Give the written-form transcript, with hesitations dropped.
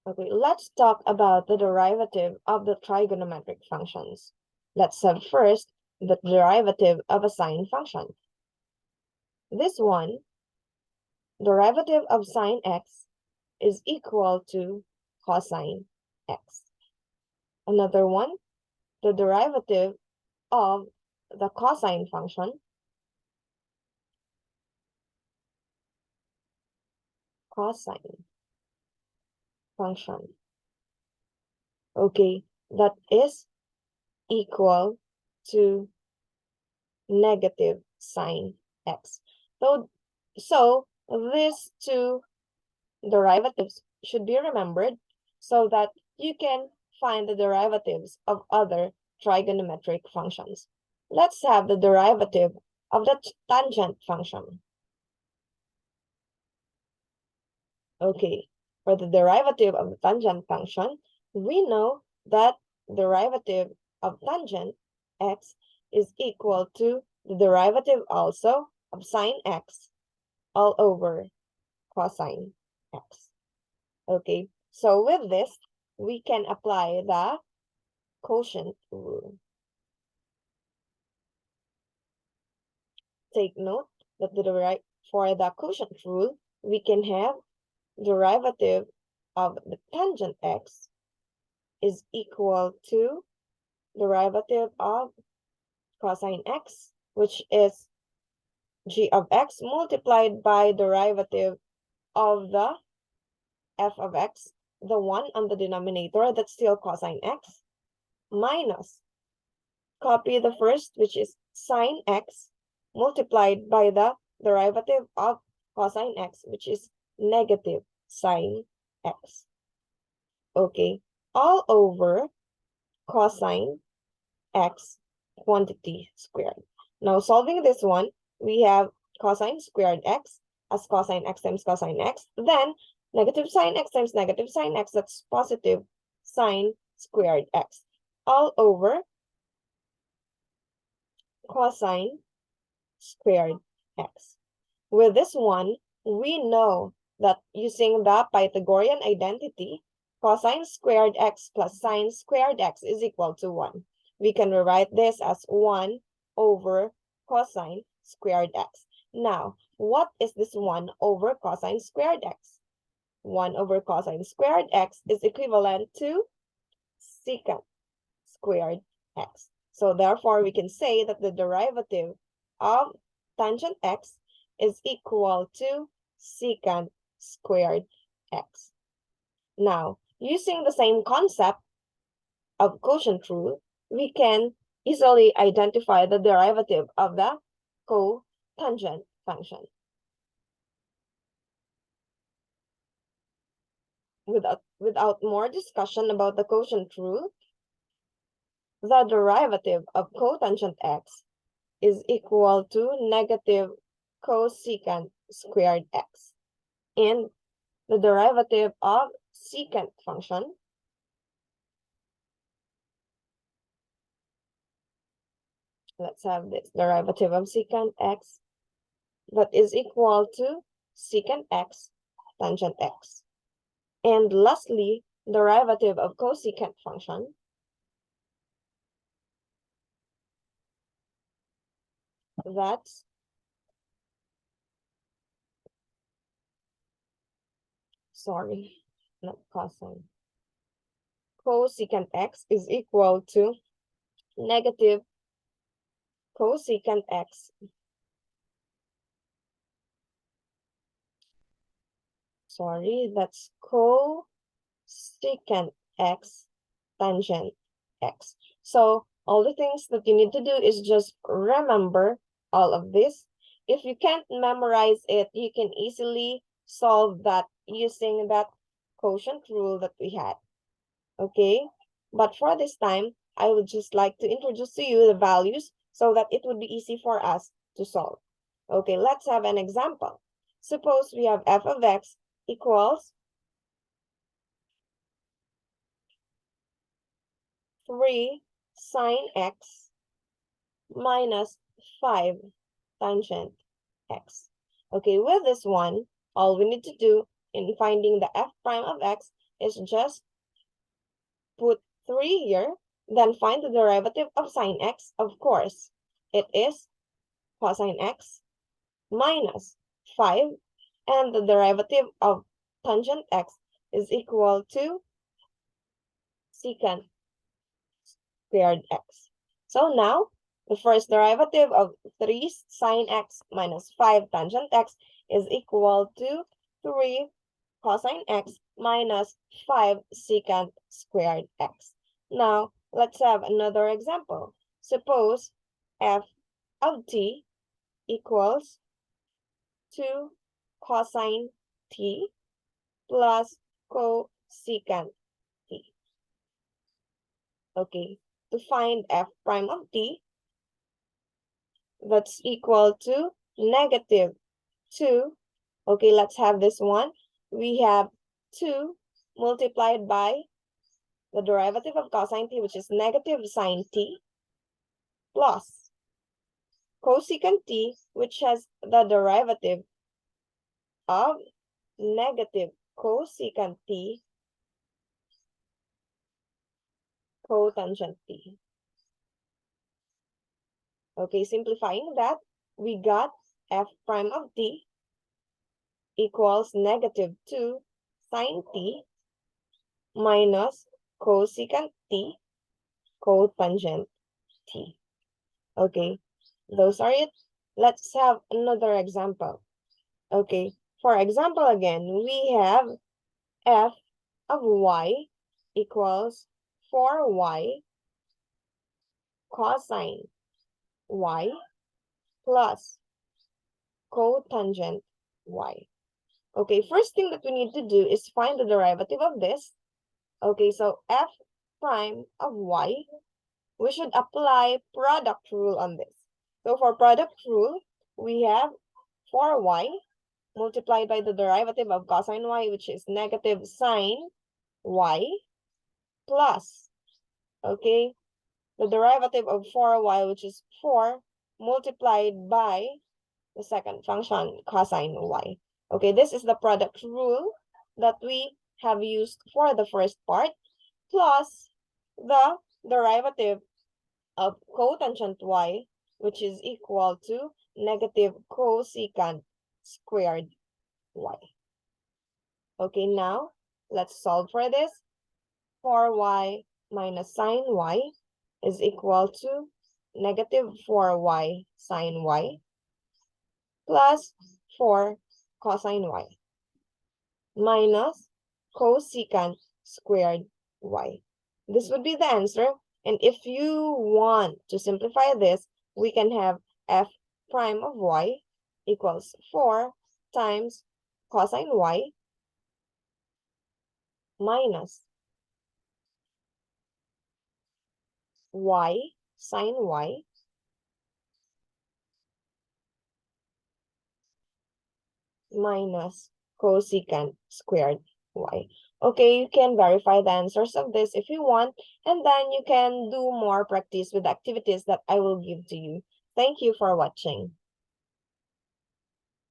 Okay, let's talk about the derivative of the trigonometric functions. Let's have first the derivative of a sine function. This one, derivative of sine x is equal to cosine x. Another one, the derivative of the cosine function, cosine function, okay, that is equal to negative sine x. So these two derivatives should be remembered so that you can find the derivatives of other trigonometric functions. Let's have the derivative of the tangent function. Okay, for the derivative of the tangent function, we know that derivative of tangent x is equal to the derivative also of sine x all over cosine x. Okay, so with this, we can apply the quotient rule. Take note that for the quotient rule, we can have derivative of the tangent x is equal to derivative of cosine x, which is g of x multiplied by derivative of the f of x, the one on the denominator that's still cosine x, minus copy the first, which is sine x, multiplied by the derivative of cosine x, which is negative sine x. Okay, all over cosine x quantity squared. Now, solving this one, we have cosine squared x as cosine x times cosine x. Then, negative sine x times negative sine x, that's positive sine squared x. All over cosine squared x. With this one, we know that using the Pythagorean identity, cosine squared x plus sine squared x is equal to 1. We can rewrite this as 1 over cosine squared x. Now, what is this 1 over cosine squared x? 1 over cosine squared x is equivalent to secant squared x. So therefore, we can say that the derivative of tangent x is equal to secant squared x. Now, using the same concept of quotient rule, we can easily identify the derivative of the cotangent function. Without more discussion about the quotient rule, the derivative of cotangent x is equal to negative cosecant squared x. And the derivative of secant function let's have this derivative of secant x that is equal to secant x tangent x. And lastly, derivative of cosecant function that's not cosine. Cosecant x is equal to negative cosecant x that's cosecant x tangent x. So all the things that you need to do is just remember all of this. If you can't memorize it, you can easily solve that using that quotient rule that we had. Okay, but for this time, I would just like to introduce to you the values so that it would be easy for us to solve. Okay, let's have an example. Suppose we have f of x equals 3 sine x minus 5 tangent x. Okay, with this one, all we need to do in finding the f prime of x is just put 3 here, then find the derivative of sine x. Of course, it is cosine x minus 5, and the derivative of tangent x is equal to secant squared x. So now, the first derivative of 3 sine x minus 5 tangent x is equal to 3 cosine x minus 5 secant squared x. Now, let's have another example. Suppose f of t equals 2 cosine t plus cosecant t. Okay, to find f prime of t, that's equal to negative 2. Okay, let's have this one. We have 2 multiplied by the derivative of cosine t, which is negative sine t, plus cosecant t, which has the derivative of negative cosecant t cotangent t. Okay, simplifying that, we got f prime of t equals negative 2 sine t minus cosecant t cotangent t. Okay, those are it. Let's have another example. Okay, for example again, we have f of y equals 4y cosine y plus cotangent y. Okay, first thing that we need to do is find the derivative of this. Okay, so f prime of y, we should apply product rule on this. So for product rule, we have 4y multiplied by the derivative of cosine y, which is negative sine y, plus, okay, the derivative of 4y, which is 4, multiplied by the second function, cosine y. Okay, this is the product rule that we have used for the first part, plus the derivative of cotangent y, which is equal to negative cosecant squared y. Okay, now let's solve for this. 4y minus sine y is equal to negative 4y sine y plus 4 cosine y minus cosecant squared y. This would be the answer. And if you want to simplify this, we can have f prime of y equals 4 times cosine y minus y sine y minus cosecant squared y. Okay, you can verify the answers of this if you want, and then you can do more practice with the activities that I will give to you. Thank you for watching.